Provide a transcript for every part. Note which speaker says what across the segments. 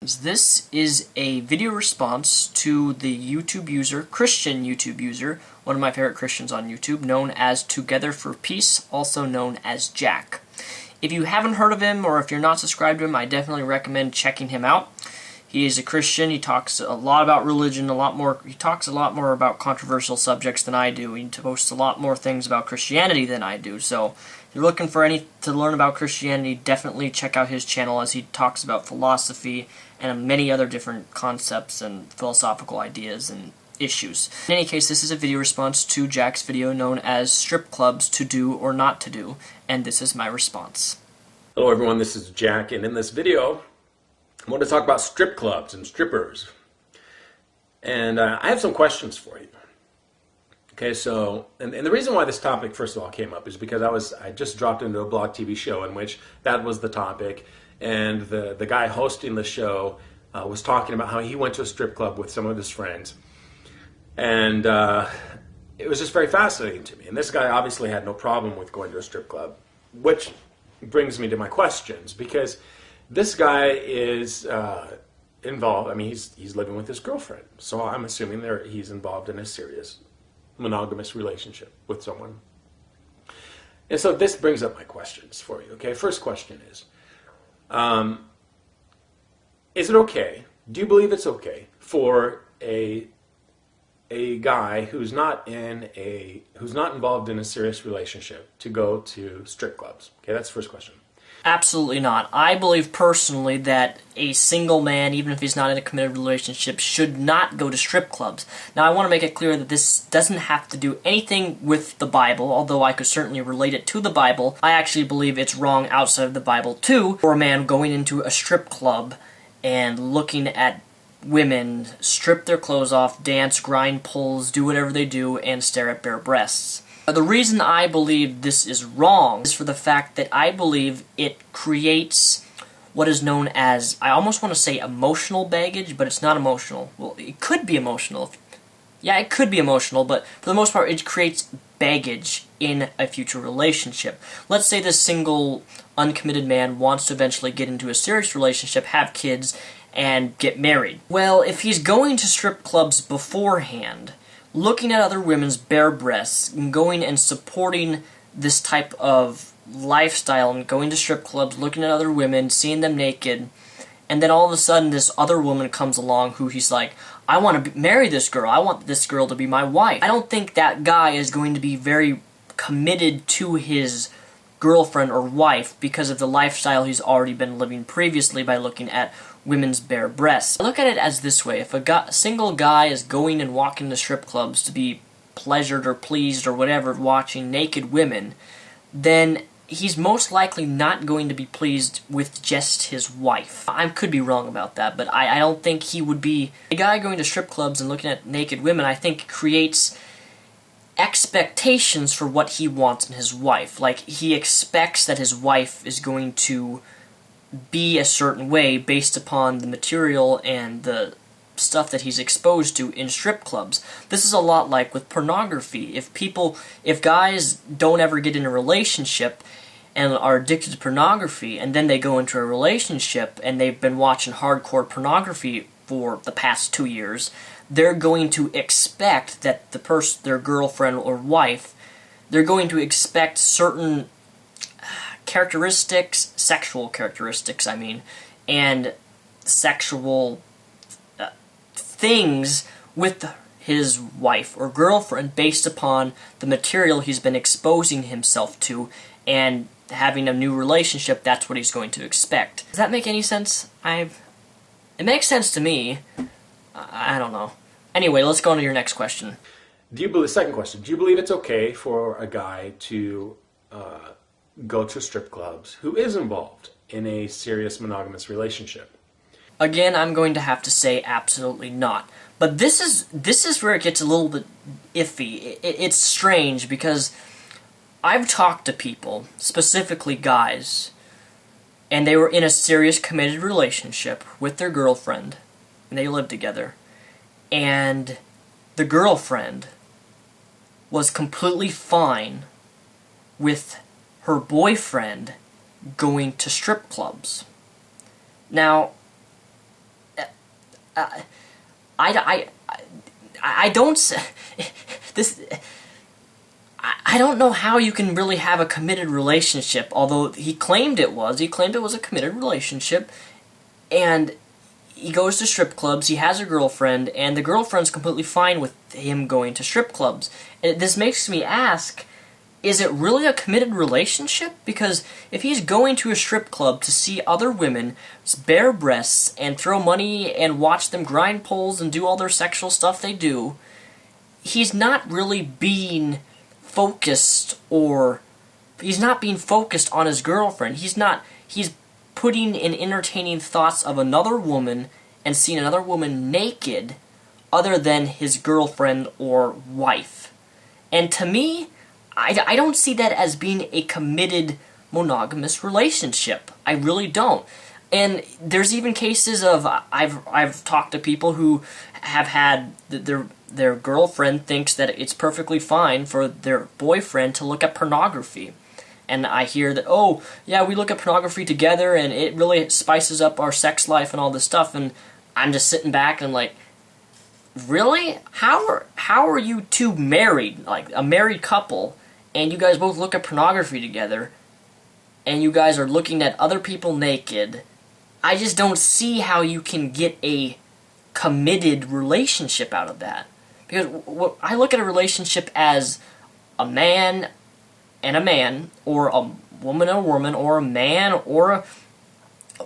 Speaker 1: This is a video response to the YouTube user, Christian YouTube user, one of my favorite Christians on YouTube, known as Together for Peace, also known as Jack. If you haven't heard of him, or if you're not subscribed to him, I definitely recommend checking him out. He is a Christian. He talks a lot about religion, he talks a lot more about controversial subjects than I do. He posts a lot more things about Christianity than I do. So if you're looking for to learn about Christianity, definitely check out his channel as he talks about philosophy and many other different concepts and philosophical ideas and issues. In any case, this is a video response to Jack's video known as Strip Clubs to Do or Not to Do, and this is my response.
Speaker 2: Hello everyone, this is Jack, and in this video I want to talk about strip clubs and strippers. And I have some questions for you. Okay, so, and the reason why this topic first of all came up is because I just dropped into a blog TV show in which that was the topic, and the guy hosting the show was talking about how he went to a strip club with some of his friends. And it was just very fascinating to me. And this guy obviously had no problem with going to a strip club, which brings me to my questions, because this guy is involved. I mean, he's living with his girlfriend, so I'm assuming he's involved in a serious monogamous relationship with someone. And so this brings up my questions for you. Okay, first question is it okay? Do you believe it's okay for a guy who's not involved in a serious relationship to go to strip clubs? Okay, that's the first question.
Speaker 1: Absolutely not. I believe personally that a single man, even if he's not in a committed relationship, should not go to strip clubs. Now, I want to make it clear that this doesn't have to do anything with the Bible, although I could certainly relate it to the Bible. I actually believe it's wrong outside of the Bible, too, for a man going into a strip club and looking at women strip their clothes off, dance, grind poles, do whatever they do, and stare at bare breasts. The reason I believe this is wrong is for the fact that I believe it creates what is known as, I almost want to say emotional baggage, but it's not emotional. Well, it could be emotional. Yeah, it could be emotional, but for the most part, it creates baggage in a future relationship. Let's say this single, uncommitted man wants to eventually get into a serious relationship, have kids, and get married. Well, if he's going to strip clubs beforehand, looking at other women's bare breasts, and going and supporting this type of lifestyle, and going to strip clubs, looking at other women, seeing them naked, and then all of a sudden this other woman comes along who he's like, I want to marry this girl, I want this girl to be my wife. I don't think that guy is going to be very committed to his girlfriend or wife because of the lifestyle he's already been living previously by looking at women's bare breasts. I look at it as this way: if a single guy is going and walking to strip clubs to be pleasured or pleased or whatever watching naked women, then he's most likely not going to be pleased with just his wife. I could be wrong about that, but I don't think he would be. A guy going to strip clubs and looking at naked women, I think, creates expectations for what he wants in his wife. Like, he expects that his wife is going to be a certain way based upon the material and the stuff that he's exposed to in strip clubs. This is a lot like with pornography. If guys don't ever get in a relationship and are addicted to pornography, and then they go into a relationship and they've been watching hardcore pornography for the past 2 years, they're going to expect that their girlfriend or wife, they're going to expect certain characteristics, sexual characteristics, I mean, and sexual things with his wife or girlfriend based upon the material he's been exposing himself to, and having a new relationship, that's what he's going to expect. Does that make any sense? It makes sense to me. I don't know. Anyway, let's go on to your next question.
Speaker 2: Second question, do you believe it's okay for a guy to go to strip clubs who is involved in a serious monogamous relationship?
Speaker 1: Again, I'm going to have to say absolutely not. But this is where it gets a little bit iffy. It's strange because I've talked to people, specifically guys, and they were in a serious committed relationship with their girlfriend, and they lived together, and the girlfriend was completely fine with her boyfriend going to strip clubs. Now, I don't this. I don't know how you can really have a committed relationship, although he claimed it was. He claimed it was a committed relationship, and he goes to strip clubs, he has a girlfriend, and the girlfriend's completely fine with him going to strip clubs. And this makes me ask, is it really a committed relationship? Because if he's going to a strip club to see other women's bare breasts and throw money and watch them grind poles and do all their sexual stuff they do, he's not really being focused, or he's not being focused on his girlfriend. He's putting in entertaining thoughts of another woman and seeing another woman naked other than his girlfriend or wife. And to me, I don't see that as being a committed monogamous relationship. I really don't. And there's even cases of, I've talked to people who have had their girlfriend thinks that it's perfectly fine for their boyfriend to look at pornography. And I hear that, oh, yeah, we look at pornography together and it really spices up our sex life and all this stuff. And I'm just sitting back and like, really? How are you two married, like a married couple, and you guys both look at pornography together, and you guys are looking at other people naked? I just don't see how you can get a committed relationship out of that. Because I look at a relationship as a man and a man, or a woman and a woman, or a man or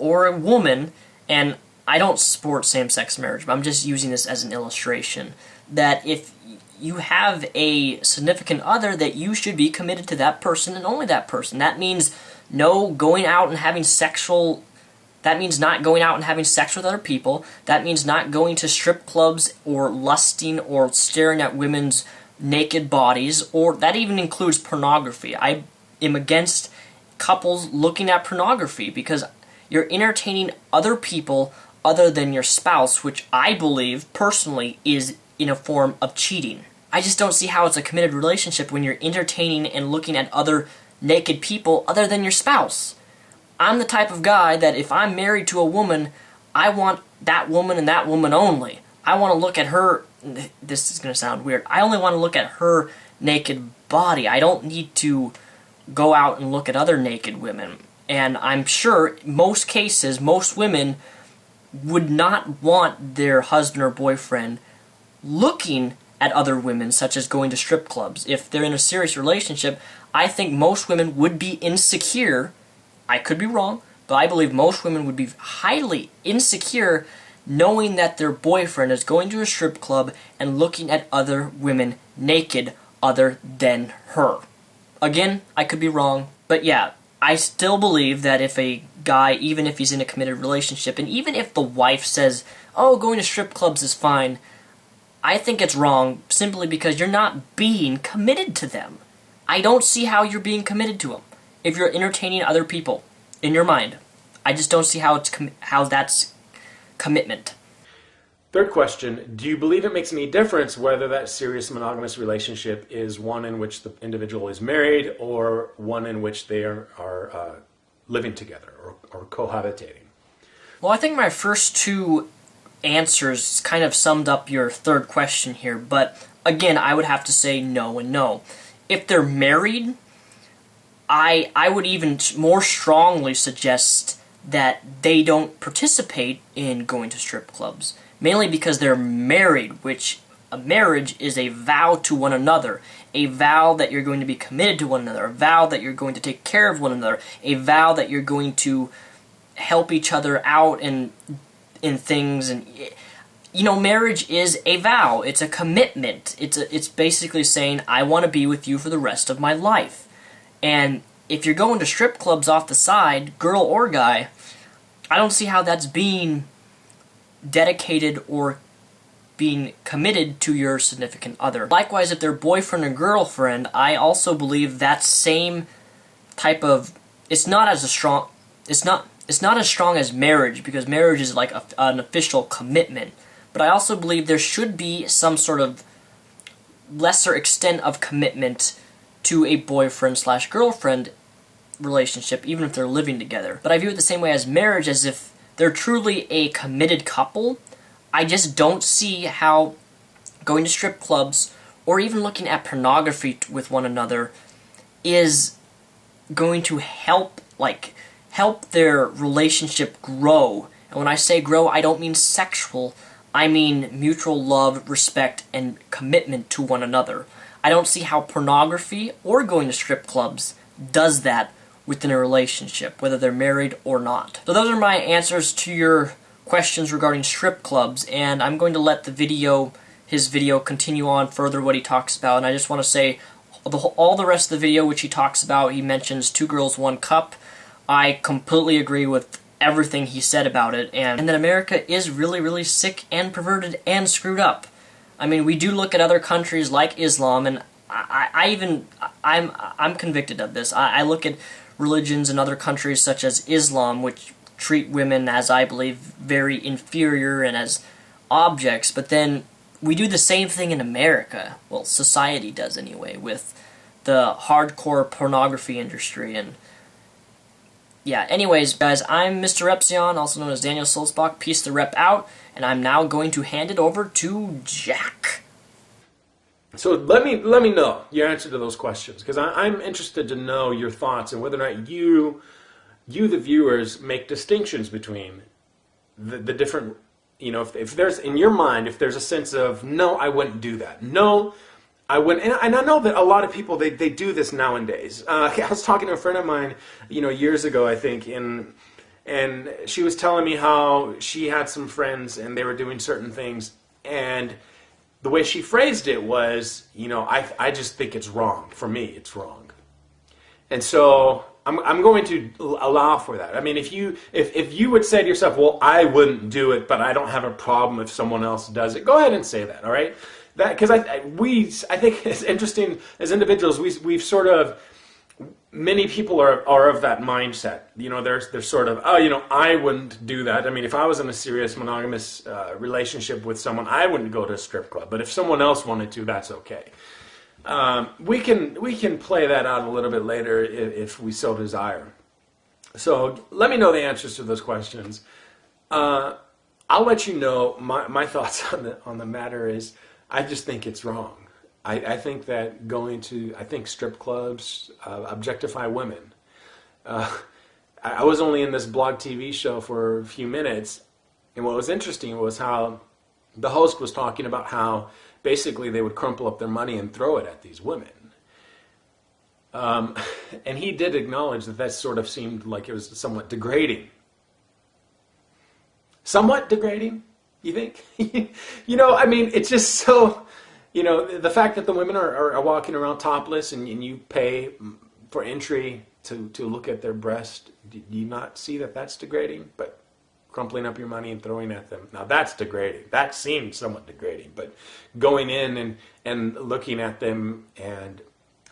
Speaker 1: a woman, and I don't support same-sex marriage, but I'm just using this as an illustration, that if you have a significant other, that you should be committed to that person and only that person. That means no going out and having sexual... That means not going out and having sex with other people. That means not going to strip clubs or lusting or staring at women's naked bodies, or that even includes pornography. I am against couples looking at pornography because you're entertaining other people other than your spouse, which I believe, personally, is in a form of cheating. I just don't see how it's a committed relationship when you're entertaining and looking at other naked people other than your spouse. I'm the type of guy that if I'm married to a woman, I want that woman and that woman only. I want to look at her, this is going to sound weird, I only want to look at her naked body. I don't need to go out and look at other naked women. And I'm sure most cases, most women would not want their husband or boyfriend looking at other women, such as going to strip clubs. If they're in a serious relationship, I think most women would be insecure. I could be wrong, but I believe most women would be highly insecure knowing that their boyfriend is going to a strip club and looking at other women naked other than her. Again, I could be wrong, but yeah, I still believe that if a guy, even if he's in a committed relationship, and even if the wife says, oh, going to strip clubs is fine, I think it's wrong simply because you're not being committed to them. I don't see how you're being committed to them if you're entertaining other people in your mind. I just don't see how how that's commitment.
Speaker 2: Third question, do you believe it makes any difference whether that serious monogamous relationship is one in which the individual is married or one in which they are living together or cohabitating?
Speaker 1: Well, I think my first two answers kind of summed up your third question here, but again, I would have to say no and no. If they're married, I would even more strongly suggest that they don't participate in going to strip clubs, mainly because they're married, which a marriage is a vow to one another, a vow that you're going to be committed to one another, a vow that you're going to take care of one another, a vow that you're going to help each other out in things. And you know, marriage is a vow. It's a commitment. It's basically saying, I want to be with you for the rest of my life. And if you're going to strip clubs off the side, girl or guy, I don't see how that's being dedicated or being committed to your significant other. Likewise, if they're boyfriend or girlfriend, I also believe that same type of, it's not as strong as marriage, because marriage is like an official commitment. But I also believe there should be some sort of lesser extent of commitment to a boyfriend/girlfriend relationship, even if they're living together. But I view it the same way as marriage, as if they're truly a committed couple. I just don't see how going to strip clubs or even looking at pornography with one another is going to help their relationship grow. And when I say grow, I don't mean sexual. I mean mutual love, respect, and commitment to one another. I don't see how pornography or going to strip clubs does that within a relationship, whether they're married or not. So those are my answers to your questions regarding strip clubs, and I'm going to let his video continue on further what he talks about. And I just want to say all the rest of the video which he talks about, he mentions 2 girls, 1 cup. I completely agree with everything he said about it, and that America is really, really sick and perverted and screwed up. I mean, we do look at other countries like Islam, and I'm convicted of this. I look at religions in other countries such as Islam, which treat women as, I believe, very inferior and as objects, but then we do the same thing in America. Well, society does anyway, with the hardcore pornography industry. And yeah, anyways, guys, I'm Mr. Epsion, also known as Daniel Sulzbach. Peace the rep out, and I'm now going to hand it over to Jack.
Speaker 2: So let me know your answer to those questions, because I'm interested to know your thoughts and whether or not you the viewers, make distinctions between the different, you know, if there's, in your mind, if there's a sense of, no, I wouldn't do that. No, I wouldn't. And I know that a lot of people, they do this nowadays. I was talking to a friend of mine, you know, years ago, I think, and she was telling me how she had some friends and they were doing certain things, and the way she phrased it was, you know, I just think it's wrong. For me, it's wrong. And so I'm going to allow for that. I mean, if you would say to yourself, well, I wouldn't do it, but I don't have a problem if someone else does it, go ahead and say that, all right? That, because I think it's interesting as individuals, we've sort of, many people are of that mindset. You know, they're sort of, oh, you know, I wouldn't do that. I mean, if I was in a serious monogamous relationship with someone, I wouldn't go to a strip club. But if someone else wanted to, that's okay. We can play that out a little bit later if we so desire. So let me know the answers to those questions. I'll let you know my thoughts on the matter is, I just think it's wrong. I think that I think strip clubs objectify women. I was only in this blog TV show for a few minutes, and what was interesting was how the host was talking about how basically they would crumple up their money and throw it at these women. And he did acknowledge that sort of seemed like it was somewhat degrading. Somewhat degrading, you think? You know, I mean, it's just so... You know, the fact that the women are walking around topless and you pay for entry to look at their breast, do you not see that that's degrading? But crumpling up your money and throwing at them, now that's degrading. That seems somewhat degrading. But going in and looking at them and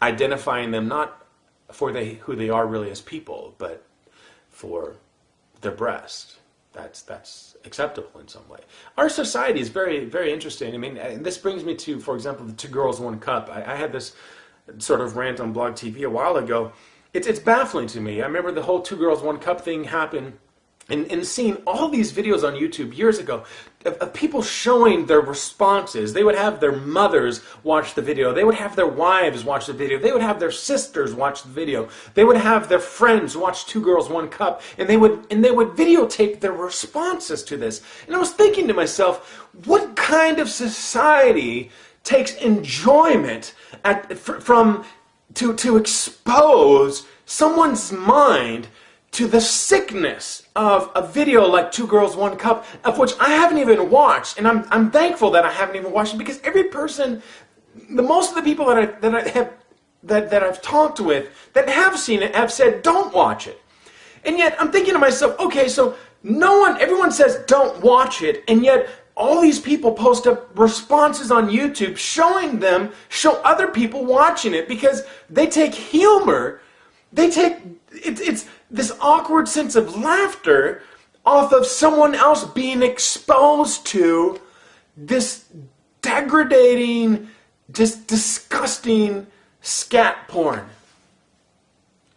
Speaker 2: identifying them not for who they are really as people, but for their breast, that's acceptable in some way. Our society is very, very interesting. I mean, and this brings me to, for example, the 2 girls, 1 cup. I had this sort of rant on Blog TV a while ago. It's baffling to me. I remember the whole 2 girls, 1 cup thing happened, and seeing all these videos on YouTube years ago of people showing their responses. They would have their mothers watch the video. They would have their wives watch the video. They would have their sisters watch the video. They would have their friends watch 2 girls, 1 cup, and they would videotape their responses to this. And I was thinking to myself, what kind of society takes enjoyment to expose someone's mind to the sickness of a video like 2 girls, 1 cup, of which I haven't even watched, and I'm thankful that I haven't even watched it, because every person, most of the people that I've talked with that have seen it have said don't watch it, and yet I'm thinking to myself, okay, so everyone says don't watch it, and yet all these people post up responses on YouTube show other people watching it, because they take humor, it's this awkward sense of laughter off of someone else being exposed to this degrading, just disgusting scat porn,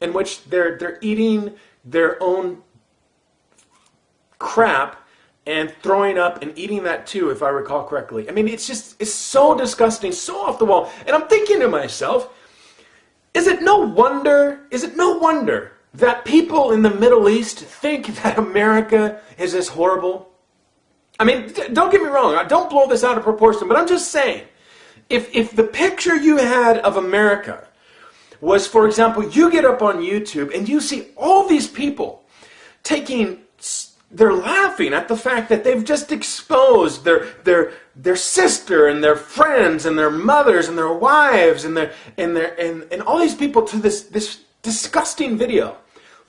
Speaker 2: in which they're eating their own crap and throwing up and eating that too, if I recall correctly. I mean, it's so disgusting, so off the wall. And I'm thinking to myself, is it no wonder that people in the Middle East think that America is this horrible? I mean, don't get me wrong, don't blow this out of proportion, but I'm just saying, if the picture you had of America was, for example, you get up on YouTube and you see all these people they're laughing at the fact that they've just exposed their sister and their friends and their mothers and their wives and all these people to this disgusting video.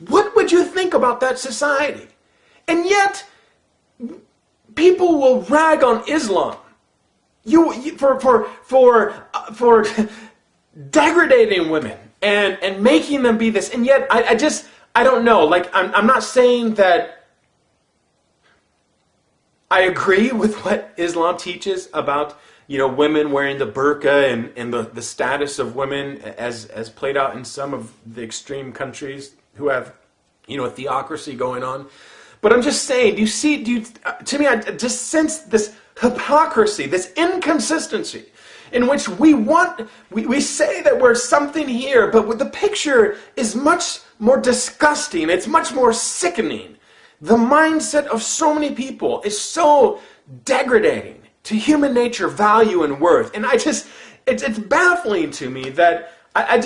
Speaker 2: What would you think about that society? And yet, people will rag on Islam for degrading women and making them be this. And yet, I don't know. Like, I'm not saying that I agree with what Islam teaches about, women wearing the burqa and the status of women as played out in some of the extreme countries who have, a theocracy going on. But I'm just saying, to me, I just sense this hypocrisy, this inconsistency in which we say that we're something here, but the picture is much more disgusting. It's much more sickening. The mindset of so many people is so degrading to human nature, value, and worth. And it's baffling to me that I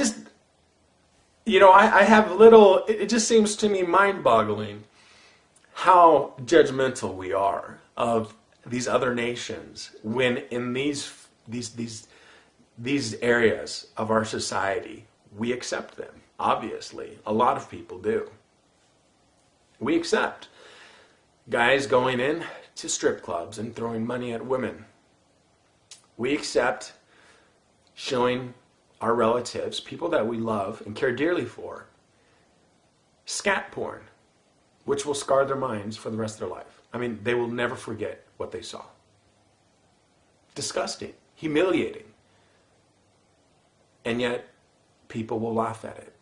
Speaker 2: have it just seems to me mind-boggling how judgmental we are of these other nations when in these areas of our society we accept them. Obviously, a lot of people do. We accept guys going in to strip clubs and throwing money at women. We accept showing our relatives, people that we love and care dearly for, scat porn, which will scar their minds for the rest of their life. I mean, they will never forget what they saw. Disgusting, humiliating. And yet, people will laugh at it.